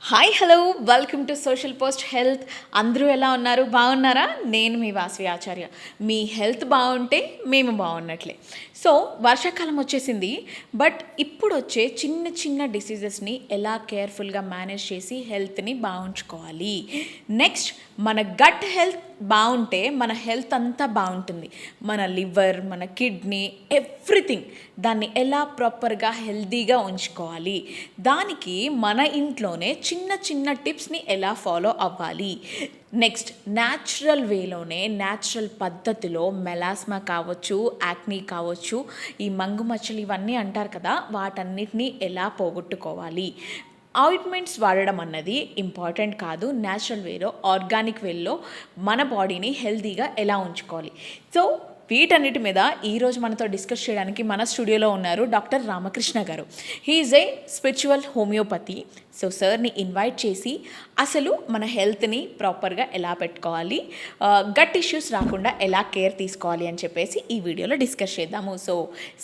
Hi hello welcome to social post health. అందరూ ఎలా ఉన్నారు? బాగున్నారా? నేను మీ వాసవి ఆచార్య. మీ హెల్త్ బాగుంటే మేము బాగున్నట్లే. సో వర్షాకాలం వచ్చేసింది, బట్ ఇప్పుడు వచ్చే చిన్న చిన్న డిసీజెస్ని ఎలా కేర్ఫుల్గా మేనేజ్ చేసి హెల్త్ని బాగుంచుకోవాలి. నెక్స్ట్ మన గట్ హెల్త్ బాగుంటే మన హెల్త్ అంతా బాగుంటుంది. మన లివర్, మన కిడ్నీ, ఎవ్రీథింగ్ దాన్ని ఎలా ప్రాపర్గా హెల్తీగా ఉంచుకోవాలి, దానికి మన ఇంట్లోనే చిన్న చిన్న టిప్స్ని ఎలా ఫాలో అవ్వాలి. నెక్స్ట్ న్యాచురల్ వేలోనే న్యాచురల్ పద్ధతిలో మెలాస్మా కావచ్చు, యాక్నీ కావచ్చు, ఈ మంగుమచ్చలు ఇవన్నీ అంటారు కదా, వాటన్నిటిని ఎలా పోగొట్టుకోవాలి. ఆయింట్మెంట్స్ వాడడం అన్నది ఇంపార్టెంట్ కాదు. న్యాచురల్ వేలో, ఆర్గానిక్ వేలో మన బాడీని హెల్తీగా ఎలా ఉంచుకోవాలి. సో వీటన్నిటి మీద ఈరోజు మనతో డిస్కస్ చేయడానికి మన స్టూడియోలో ఉన్నారు doctor Ramakrishna garu. He is a spiritual homeopathy. So సార్ని ఇన్వైట్ చేసి అసలు మన హెల్త్ని ప్రాపర్గా ఎలా పెట్టుకోవాలి, గట్ ఇష్యూస్ రాకుండా ఎలా కేర్ తీసుకోవాలి అని చెప్పేసి ఈ వీడియోలో డిస్కస్ చేద్దాము. సో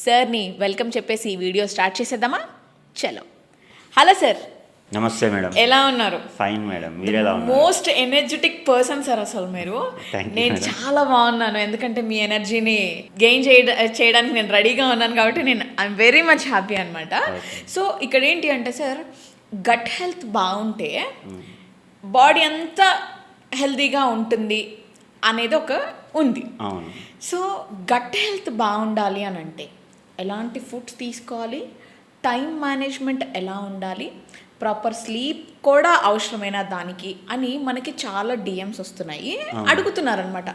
సార్ని వెల్కమ్ చెప్పేసి ఈ వీడియో స్టార్ట్ చేసేద్దామా? చలో. Hello sir. నమస్తే మేడం. ఎలా ఉన్నారు? ఫైన్ మేడం, మీరు ఎలా ఉన్నారు? మోస్ట్ ఎనర్జెటిక్ పర్సన్ సార్ అసలు మీరు. నేను చాలా బాగున్నాను, ఎందుకంటే మీ ఎనర్జీని గెయిన్ చేయడానికి నేను రెడీగా ఉన్నాను కాబట్టి నేను ఐఎమ్ వెరీ మచ్ హ్యాపీ అనమాట. సో ఇక్కడ ఏంటి అంటే సార్, గట్ హెల్త్ బాగుంటే బాడీ అంతా హెల్తీగా ఉంటుంది అనేది ఒక ఉంది. సో గట్ హెల్త్ బాగుండాలి అని అంటే ఎలాంటి ఫుడ్స్ తీసుకోవాలి, టైం మేనేజ్మెంట్ ఎలా ఉండాలి, ప్రాపర్ స్లీప్ కూడా అవసరమైన దానికి అని మనకి చాలా డిఎమ్స్ వస్తున్నాయి, అడుగుతున్నారనమాట.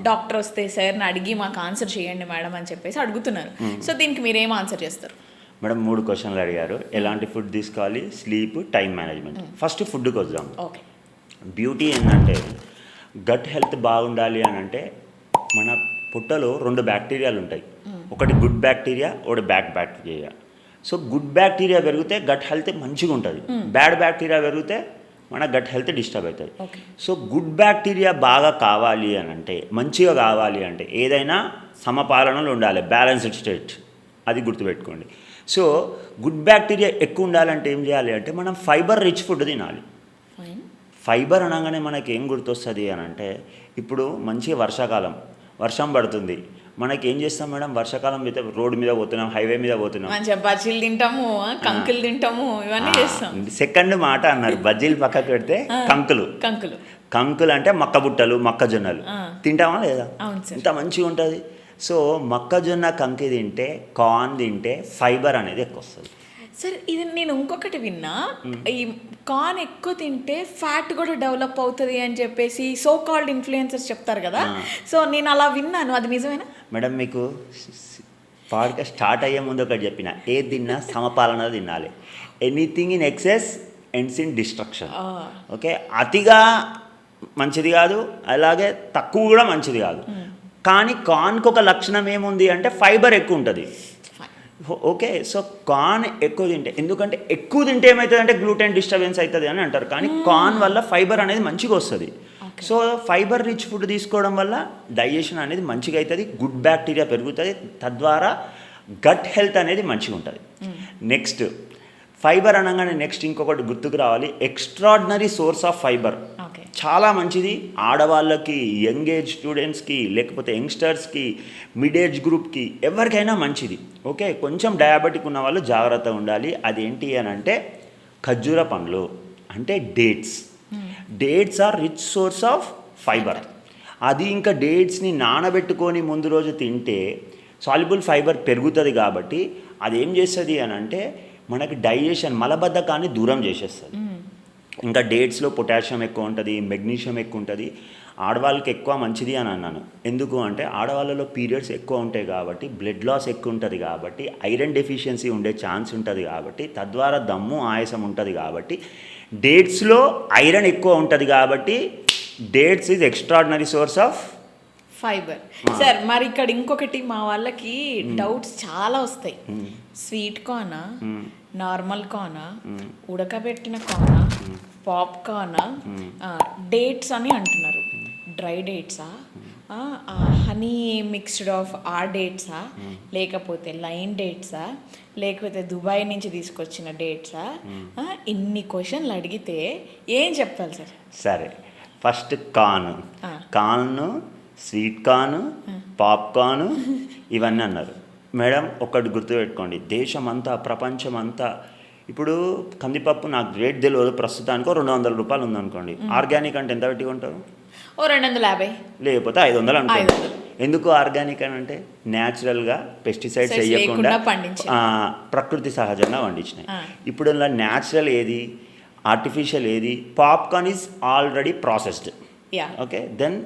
డాక్టర్ వస్తే సార్ని అడిగి మాకు ఆన్సర్ చేయండి మేడం అని చెప్పేసి అడుగుతున్నారు. సో దీనికి మీరు ఏం ఆన్సర్ చేస్తారు? మేడం 3 క్వశ్చన్లు అడిగారు. ఎలాంటి ఫుడ్ తీసుకోవాలి, స్లీప్, టైం మేనేజ్మెంట్. ఫస్ట్ ఫుడ్కి వద్దాం. ఓకే. బ్యూటీ ఏంటంటే గట్ హెల్త్ బాగుండాలి అని అంటే మన పుట్టలో 2 బ్యాక్టీరియాలు ఉంటాయి. ఒకటి గుడ్ బ్యాక్టీరియా, ఒకటి bad bacteria. So good bacteria పెరిగితే గట్ హెల్త్ మంచిగా ఉంటుంది, బ్యాడ్ బ్యాక్టీరియా పెరిగితే మన గట్ హెల్త్ డిస్టర్బ్ అవుతుంది. సో గుడ్ బ్యాక్టీరియా బాగా కావాలి అని అంటే, మంచిగా కావాలి అంటే ఏదైనా సమపాలనలో ఉండాలి, బ్యాలెన్స్డ్ స్టేట్, అది గుర్తుపెట్టుకోండి. సో గుడ్ బ్యాక్టీరియా ఎక్కువ ఉండాలంటే ఏం చేయాలి అంటే మనం ఫైబర్ రిచ్ ఫుడ్ తినాలి. ఫైబర్ అనగానే మనకి ఏం గుర్తొస్తుంది అని అంటే, ఇప్పుడు మంచి వర్షాకాలం, వర్షం పడుతుంది, మనకి ఏం చేస్తాం మేడం, వర్షాకాలం అయితే రోడ్డు మీద పోతున్నాం, హైవే మీద పోతున్నాం, బజ్జీలు తింటాము, కంకులు తింటాము, ఇవన్నీ చేస్తాం. సెకండ్ మాట అన్నారు, బజ్జీలు పక్కకు పెడితే కంకులు. కంకులు అంటే మక్క బుట్టలు, మొక్కజొన్నలు తింటామా లేదా? ఇంత మంచిగా ఉంటుంది. సో మొక్కజొన్న కంకి తింటే, కార్న్ తింటే ఫైబర్ అనేది ఎక్కువ వస్తుంది. సార్ ఇది నేను ఇంకొకటి విన్నా, ఈ కార్న్ ఎక్కువ తింటే ఫ్యాట్ కూడా డెవలప్ అవుతుంది అని చెప్పేసి సో కాల్డ్ ఇన్ఫ్లుయెన్సర్స్ చెప్తారు కదా. సో నేను అలా విన్నాను, అది నిజమేనా? మేడం మీకు పాడ్కాస్ట్ స్టార్ట్ అయ్యే ముందు ఒకటి చెప్పిన, ఏది తిన్నా సమపాలన తినాలి. Anything in excess ends in destruction. Okay, అతిగా మంచిది కాదు, అలాగే తక్కువ కూడా మంచిది కాదు. కానీ కార్న్కి ఒక లక్షణం ఏముంది అంటే ఫైబర్ ఎక్కువ ఉంటుంది. ఓకే, సో కార్న్ ఎక్కువ తింటే, ఎందుకంటే ఎక్కువ తింటే ఏమవుతుంది అంటే గ్లూటెన్ డిస్టర్బెన్స్ అవుతుంది అని అంటారు, కానీ కార్న్ వల్ల ఫైబర్ అనేది మంచిగా వస్తుంది. సో ఫైబర్ రిచ్ ఫుడ్ తీసుకోవడం వల్ల డైజెషన్ అనేది మంచిగా అవుతుంది, గుడ్ బ్యాక్టీరియా పెరుగుతుంది, తద్వారా గట్ హెల్త్ అనేది మంచిగా ఉంటుంది. నెక్స్ట్ ఫైబర్ అనగానే నెక్స్ట్ ఇంకొకటి గుర్తుకు రావాలి, ఎక్స్ట్రాడినరీ సోర్స్ ఆఫ్ ఫైబర్. చాలా మంచిది ఆడవాళ్ళకి, యంగ్ ఏజ్ స్టూడెంట్స్కి, లేకపోతే యంగ్స్టర్స్కి, మిడ్ ఏజ్ గ్రూప్కి, ఎవరికైనా మంచిది. ఓకే, కొంచెం డయాబెటిక్ ఉన్న వాళ్ళు జాగ్రత్తగా ఉండాలి. అదేంటి అని అంటే ఖర్జూర పండ్లు, అంటే dates. Dates are rich source of fibre. అది ఇంకా డేట్స్ని నానబెట్టుకొని ముందు రోజు తింటే సాల్యుబుల్ ఫైబర్ పెరుగుతుంది. కాబట్టి అదేం చేస్తుంది అని అంటే మనకి డైజెషన్, మలబద్ధకాన్ని దూరం చేసేస్తుంది. ఇంకా డేట్స్లో పొటాషియం ఎక్కువ ఉంటుంది, మెగ్నీషియం ఎక్కువ ఉంటుంది. ఆడవాళ్ళకి ఎక్కువ మంచిది అని అన్నాను, ఎందుకు అంటే ఆడవాళ్ళలో పీరియడ్స్ ఎక్కువ ఉంటాయి కాబట్టి, బ్లడ్ లాస్ ఎక్కువ ఉంటుంది కాబట్టి, ఐరన్ డెఫిషియన్సీ ఉండే ఛాన్స్ ఉంటుంది కాబట్టి, తద్వారా దమ్ము ఆయాసం ఉంటుంది కాబట్టి, డేట్స్లో ఐరన్ ఎక్కువ ఉంటుంది కాబట్టి dates is extraordinary source of fibre. Sir మరి ఇక్కడ ఇంకొకటి మా వాళ్ళకి డౌట్స్ చాలా వస్తాయి. స్వీట్ కార్నా, నార్మల్ కార్నా, ఉడకబెట్టిన కార్నా, పాప్కార్న్, డేట్స్ అని అంటున్నారు. డ్రై డేట్సా, హనీ మిక్స్డ్ ఆఫ్ ఆ డేట్సా, లేకపోతే లైన్ డేట్సా, లేకపోతే దుబాయ్ నుంచి తీసుకొచ్చిన డేట్సా? ఇన్ని క్వశ్చన్లు అడిగితే ఏం చెప్తారు సార్? సరే, first corn, sweet corn, popcorn ఇవన్నీ అన్నారు. మేడం ఒకటి గుర్తుపెట్టుకోండి, దేశమంతా ప్రపంచమంతా ఇప్పుడు కందిపప్పు నాకు రేట్ తెలియదు, ప్రస్తుతానికి 200 రూపాయలు ఉందనుకోండి. ఆర్గానిక్ అంటే ఎంత పెట్టి కొంటారు? 250, లేకపోతే 500 అనుకోండి. ఎందుకు ఆర్గానిక్ అని అంటే న్యాచురల్గా పెస్టిసైడ్స్ వేయకుండా ప్రకృతి సహజంగా పండించినాయి. ఇప్పుడు ఇలా న్యాచురల్ ఏది, ఆర్టిఫిషియల్ ఏది? Popcorn is already processed. Okay, then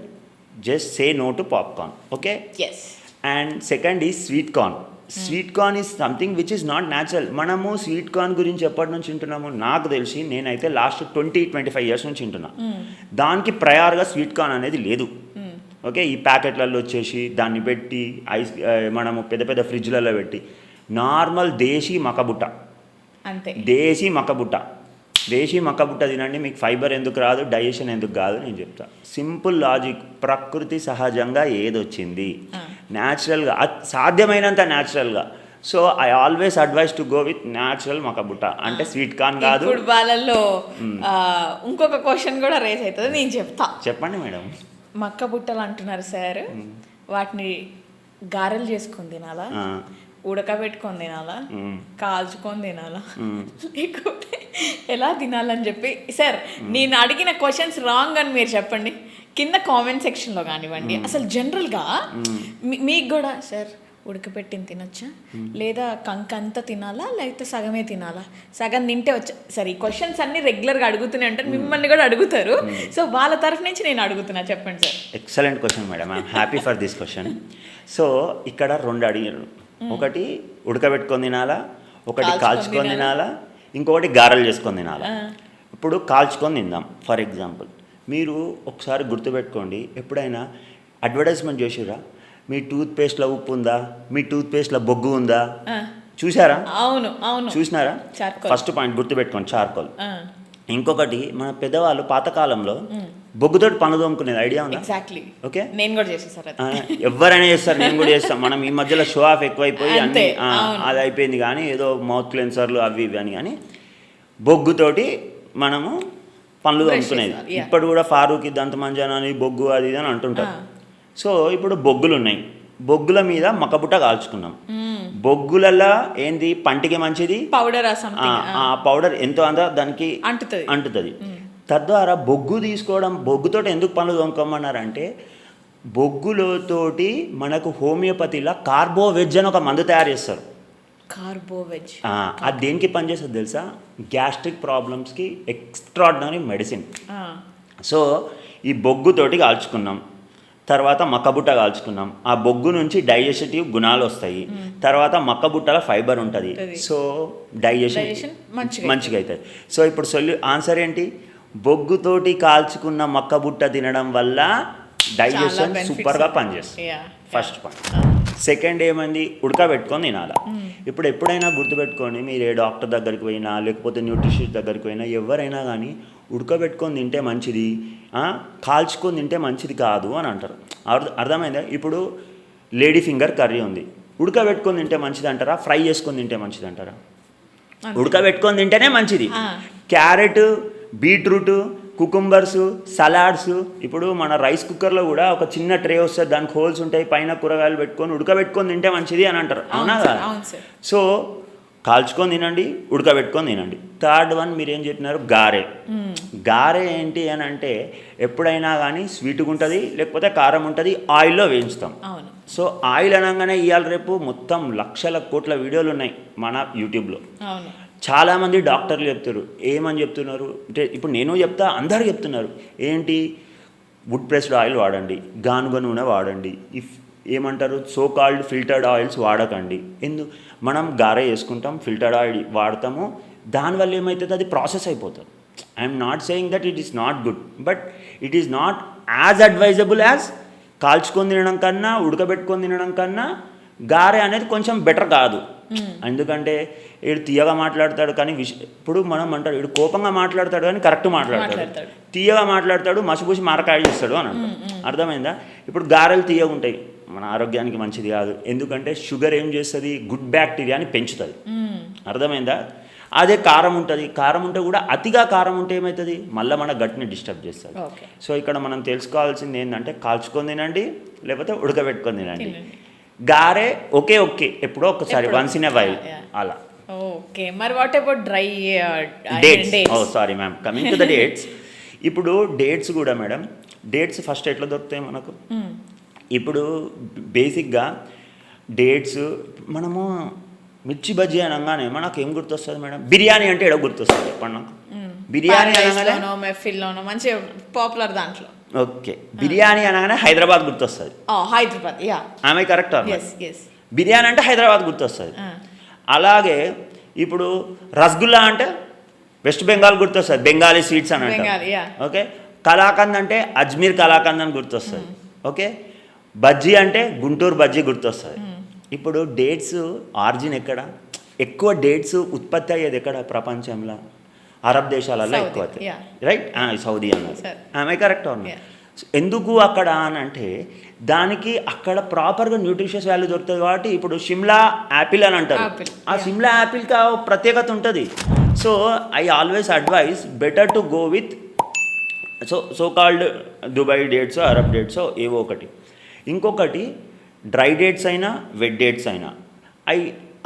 just say no to popcorn. Okay, and second is sweet corn. Sweet corn is something which is not natural. మనము స్వీట్ కార్న్ గురించి ఎప్పటి నుంచి వింటున్నాము? నాకు తెలిసి నేనైతే లాస్ట్ 20-25 ఇయర్స్ నుంచి వింటున్నా. దానికి ప్రయార్గా స్వీట్ కార్న్ అనేది లేదు. ఓకే, ఈ ప్యాకెట్లలో వచ్చేసి దాన్ని పెట్టి మనము పెద్ద పెద్ద ఫ్రిడ్జ్లలో పెట్టి నార్మల్ దేశీ మక్కబుట్ట, అంతే, దేశీ మక్కబుట్ట తినండి. మీకు ఫైబర్ ఎందుకు రాదు, డైజెషన్ ఎందుకు కాదు నేను చెప్తా. Simple logic. ప్రకృతి సహజంగా ఏదొచ్చింది న్యాచురల్గా, సాధ్యమైనంత న్యాచురల్గా. So I always advise to go with natural మక్కబుట్ట, అంటే స్వీట్ కార్న్ కాదు. ఇప్పుడు వాళ్ళల్లో ఇంకొక క్వశ్చన్ కూడా రేస్ అవుతుంది, నేను చెప్తా. చెప్పండి మేడం. మక్క బుట్టలు అంటున్నారు సార్, వాటిని గారెలు చేసుకొని తినాలా, ఉడకబెట్టుకొని తినాలా, కాల్చుకొని తినాలా, లేకపోతే ఎలా తినాలని చెప్పి సార్ నేను అడిగిన క్వశ్చన్స్ రాంగ్ అని మీరు చెప్పండి కింద కామెంట్ సెక్షన్లో కానివ్వండి. అసలు జనరల్గా మీకు కూడా సార్ ఉడకపెట్టిన తినొచ్చా, లేదా కంకంతా తినాలా, లేకపోతే సగమే తినాలా, సగం తింటే వచ్చా? సరే, ఈ క్వశ్చన్స్ అన్ని రెగ్యులర్గా అడుగుతూనే ఉంటారు, మిమ్మల్ని కూడా అడుగుతారు. సో వాళ్ళ తరఫు నుంచి నేను అడుగుతున్నా, చెప్పండి sir. Excellent question madam, I'm happy for this question. So ఇక్కడ 2 అడిగారు. ఒకటి ఉడకబెట్టుకొని తినాలా, ఒకటి కాల్చుకొని తినాలా, ఇంకొకటి గారెలు చేసుకొని తినాలా. ఇప్పుడు కాల్చుకొని తిందాం. ఫర్ ఎగ్జాంపుల్, మీరు ఒకసారి గుర్తుపెట్టుకోండి, ఎప్పుడైనా అడ్వర్టైజ్మెంట్ చేసిరా, మీ టూత్పేస్ట్లో ఉప్పు ఉందా, మీ టూత్పేస్ట్లో బొగ్గు ఉందా, చూసారా? అవును, చూసినారా? ఫస్ట్ పాయింట్ గుర్తుపెట్టుకోండి, చార్కోల్. ఇంకొకటి, మన పెద్దవాళ్ళు పాతకాలంలో బొగ్గుతోటి పనులు తోముకునేది ఐడియా ఉందా? ఎగ్జాక్ట్లీ. ఓకే, నేను కూడా చేసేసారు, ఎవరైనా చేస్తారు, నేను కూడా చేస్తాను. మనం ఈ మధ్యలో షో ఆఫ్ ఎక్కువైపోయి అన్ని అది అయిపోయింది, కానీ ఏదో మౌత్ క్లెన్సర్లు అవి ఇవి అని, కానీ బొగ్గుతోటి మనము పనులు తోముకునేది. ఇప్పుడు కూడా ఫారూక్ దంతమంజన అని బొగ్గు అది ఇది అని అంటుంటారు. సో ఇప్పుడు బొగ్గులు ఉన్నాయి, బొగ్గుల మీద మక్కబుట్ట కాల్చుకున్నాం. బొగ్గులలో ఏంది పంటికి మంచిది, పౌడర్, ఆ పౌడర్ ఎంతో అంతా దానికి అంటుతుంది. తద్వారా బొగ్గు తీసుకోవడం, బొగ్గుతోటి ఎందుకు పనులు తోముకోమన్నారంటే, బొగ్గులతోటి మనకు హోమియోపతిలో కార్బోవెజ్ అని ఒక మందు తయారు చేస్తారు. కార్బోవెజ్ అది దేనికి పనిచేస్తుంది తెలుసా? గ్యాస్ట్రిక్ ప్రాబ్లమ్స్కి ఎక్స్ట్రాడినరీ మెడిసిన్. సో ఈ బొగ్గుతోటి కాల్చుకున్నాం, తర్వాత మక్కబుట్ట కాల్చుకున్నాం. ఆ బొగ్గు నుంచి డైజెస్టివ్ గుణాలు వస్తాయి. తర్వాత మక్కబుట్టలో ఫైబర్ ఉంటుంది, సో డైజెషన్ మంచిగా అవుతుంది. సో ఇప్పుడు ఆన్సర్ ఏంటి? బొగ్గుతోటి కాల్చుకున్న మక్కబుట్ట తినడం వల్ల డైజెషన్ సూపర్గా పనిచేస్తుంది. First point. సెకండ్ ఏమైంది? ఉడకబెట్టుకొని తినాలా. ఇప్పుడు ఎప్పుడైనా గుర్తుపెట్టుకోండి, మీరు ఏ డాక్టర్ దగ్గరికి పోయినా, లేకపోతే న్యూట్రిషనిస్ట్ దగ్గరికి పోయినా, ఎవరైనా కానీ ఉడకబెట్టుకొని తింటే మంచిది, కాల్చుకొని తింటే మంచిది కాదు అని అంటారు. అర్థమైందా? ఇప్పుడు లేడీ ఫింగర్ కర్రీ ఉంది, ఉడకబెట్టుకొని తింటే మంచిది అంటారా, ఫ్రై చేసుకొని తింటే మంచిది అంటారా? ఉడకబెట్టుకొని తింటేనే మంచిది. క్యారెట్, బీట్రూట్, కుకుంబర్స్, సలాడ్స్, ఇప్పుడు మన రైస్ కుక్కర్లో కూడా ఒక చిన్న ట్రే వస్తుంది, దానికి హోల్స్ ఉంటాయి, పైన కూరగాయలు పెట్టుకొని ఉడకబెట్టుకొని తింటే మంచిది అని అంటారు, అవునా కదా? సో కాల్చుకొని తినండి, ఉడకబెట్టుకొని తినండి. థర్డ్ వన్ మీరు ఏం చెప్పినారు? గారె ఏంటి అని అంటే, ఎప్పుడైనా కానీ స్వీట్గా ఉంటుంది, లేకపోతే కారం ఉంటుంది, ఆయిల్లో వేయించుతాం. సో ఆయిల్ అనగానే ఇవాళ రేపు మొత్తం లక్షల కోట్ల వీడియోలు ఉన్నాయి మన యూట్యూబ్లో. చాలామంది డాక్టర్లు చెప్తారు, ఏమని చెప్తున్నారు అంటే, ఇప్పుడు నేను చెప్తా, అందరూ చెప్తున్నారు ఏంటి, వుడ్ ప్రెస్డ్ ఆయిల్ వాడండి, గానుగ నూనె వాడండి, ఏమంటారు, సో కాల్డ్ ఫిల్టర్డ్ ఆయిల్స్ వాడకండి. మనం గారె చేసుకుంటాం, ఫిల్టర్డ్ ఆయిల్ వాడతాము, దానివల్ల ఏమవుతుంది, అది ప్రాసెస్ అయిపోతుంది. I'm not saying that it is not good, but it is not as advisable as కాల్చుకొని తినడం కన్నా, ఉడకబెట్టుకొని తినడం కన్నా గారె అనేది కొంచెం బెటర్ కాదు. ఎందుకంటే వీడు తీయగా మాట్లాడతాడు కానీ ఇప్పుడు మనం అంటాడు వీడు కోపంగా మాట్లాడతాడు కానీ కరెక్ట్ మాట్లాడతాడు, తీయగా మాట్లాడతాడు మసిపూసి మారకాయ చేస్తాడు అని అంటాడు. అర్థమైందా? ఇప్పుడు గారెలు తీయగా ఉంటాయి, మన ఆరోగ్యానికి మంచిది కాదు. ఎందుకంటే షుగర్ ఏం చేస్తుంది, గుడ్ బ్యాక్టీరియాని పెంచుతుంది. అర్థమైందా? అదే కారం ఉంటుంది, కారం ఉంటే కూడా అతిగా కారం ఉంటే ఏమవుతుంది, మళ్ళీ మన గట్ని డిస్టర్బ్ చేస్తుంది. సో ఇక్కడ మనం తెలుసుకోవాల్సింది ఏంటంటే కాల్చుకొని తినండి లేకపోతే ఉడకబెట్టుకొని తినండి. గారె ఓకే ఎప్పుడో ఒకసారి వన్స్ ఇన్ ఎ వైల్ అలా. ఓకే, మరి what about dry dates? Oh sorry ma'am, coming to the dates. ఇప్పుడు డేట్స్ కూడా మేడం, డేట్స్ ఫస్ట్ ఎట్లా దొరుకుతాయి మనకు? ఇప్పుడు బేసిక్గా డేట్స్ మనము మిర్చి బజ్జీ అనగానే మనకు ఏం గుర్తొస్తుంది మేడం? బిర్యానీ అంటే ఎడ గుర్తొస్తుంది చెప్పండి నాకు? బిర్యానీ అనగానే మెఫిల్లోనో మంచి పాపులర్ దాంట్లో. ఓకే, బిర్యానీ అనగానే హైదరాబాద్ గుర్తొస్తుంది. హైదరాబాద్, యా, ఆమె కరెక్ట్. బిర్యానీ అంటే హైదరాబాద్ గుర్తొస్తుంది. అలాగే ఇప్పుడు రసగుల్లా అంటే వెస్ట్ బెంగాల్ గుర్తొస్తుంది, బెంగాలీ స్వీట్స్ అని అంటారు. ఓకే, కలాకంద్ అంటే అజ్మీర్ కలాకంద్ అని గుర్తొస్తుంది. ఓకే, బజ్జీ అంటే గుంటూరు బజ్జీ గుర్తొస్తుంది. ఇప్పుడు డేట్స్ ఆరిజిన్ ఎక్కడ? ఎక్కువ డేట్స్ ఉత్పత్తి అయ్యేది ఎక్కడ ప్రపంచంలో? అరబ్ దేశాలలో ఎక్కువ, రైట్? సౌదీ అన్నారు. ఆమె కరెక్ట్ అన్నారు. ఎందుకు అక్కడ అని అంటే దానికి అక్కడ ప్రాపర్గా న్యూట్రిషియస్ వాల్యూ దొరుకుతుంది కాబట్టి. ఇప్పుడు షిమ్లా యాపిల్ అని అంటారు, ఆ షిమ్లా యాపిల్కి ఆ ప్రత్యేకత ఉంటుంది. So I always advise better to go with so called Dubai dates, Arab dates ఏవో ఒకటి. ఇంకొకటి డ్రై డేట్స్ అయినా వెట్ డేట్స్ అయినా I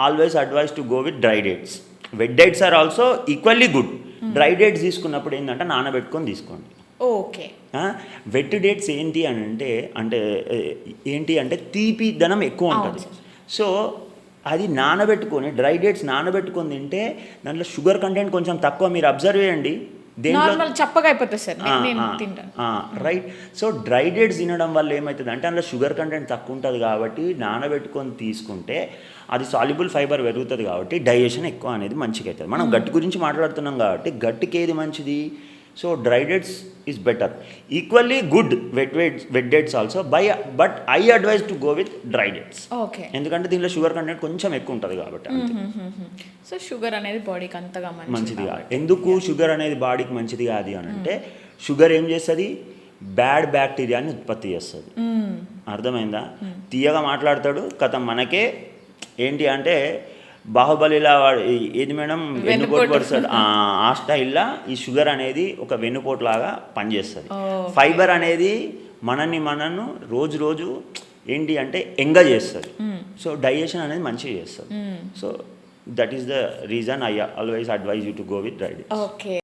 always advise to go with dry dates. Wet dates are also equally good. Dry dates తీసుకున్నప్పుడు ఏంటంటే నానబెట్టుకొని తీసుకోండి. Okay, wet dates ఏంటి అని అంటే తీపి ధనం ఎక్కువ ఉంటుంది. సో అది నానబెట్టుకొని, డ్రై డేట్స్ నానబెట్టుకొని తింటే దాంట్లో షుగర్ కంటెంట్ కొంచెం తక్కువ. మీరు అబ్జర్వ్ చేయండి, చప్పగా అయిపోతుంది సార్, నేను తింటాను. రైట్. సో డ్రై డేట్స్ తినడం వల్ల ఏమవుతుంది అంటే అందులో షుగర్ కంటెంట్ తక్కువ ఉంటుంది కాబట్టి నానబెట్టుకొని తీసుకుంటే అది సాల్యుబుల్ ఫైబర్ పెరుగుతుంది కాబట్టి డైజెషన్ ఎక్కువ అనేది మంచిగా అవుతుంది. మనం గట్టి గురించి మాట్లాడుతున్నాం కాబట్టి గట్టికి ఏది మంచిది? So dry dates is better. Equally good wet dates also but I advise to go with dry dates. Okay, ఎందుకంటే దీనిలో షుగర్ కంటెంట్ కొంచెం ఎక్కువ ఉంటుంది కాబట్టి. సో షుగర్ అనేది బాడీకి అంతగా మంచిది కాదు. ఎందుకు షుగర్ అనేది బాడీకి మంచిది కాదు అని అంటే షుగర్ ఏం చేస్తుంది, బ్యాడ్ బ్యాక్టీరియాని ఉత్పత్తి చేస్తుంది. అర్థమైందా? తీయగా మాట్లాడతాడు కథ మనకే ఏంటి అంటే బాహుబలిలా ఏది మేడం వెన్నుపోటు పడుతుంది, ఆ స్టైల్లో ఈ షుగర్ అనేది ఒక వెన్నుపోటు లాగా పనిచేస్తుంది. ఫైబర్ అనేది మనను రోజు ఏంటి అంటే ఎంగ చేస్తుంది. సో డైజెషన్ అనేది మంచిగా చేస్తుంది. So that is the reason I always advise you to go with dry dates. Okay.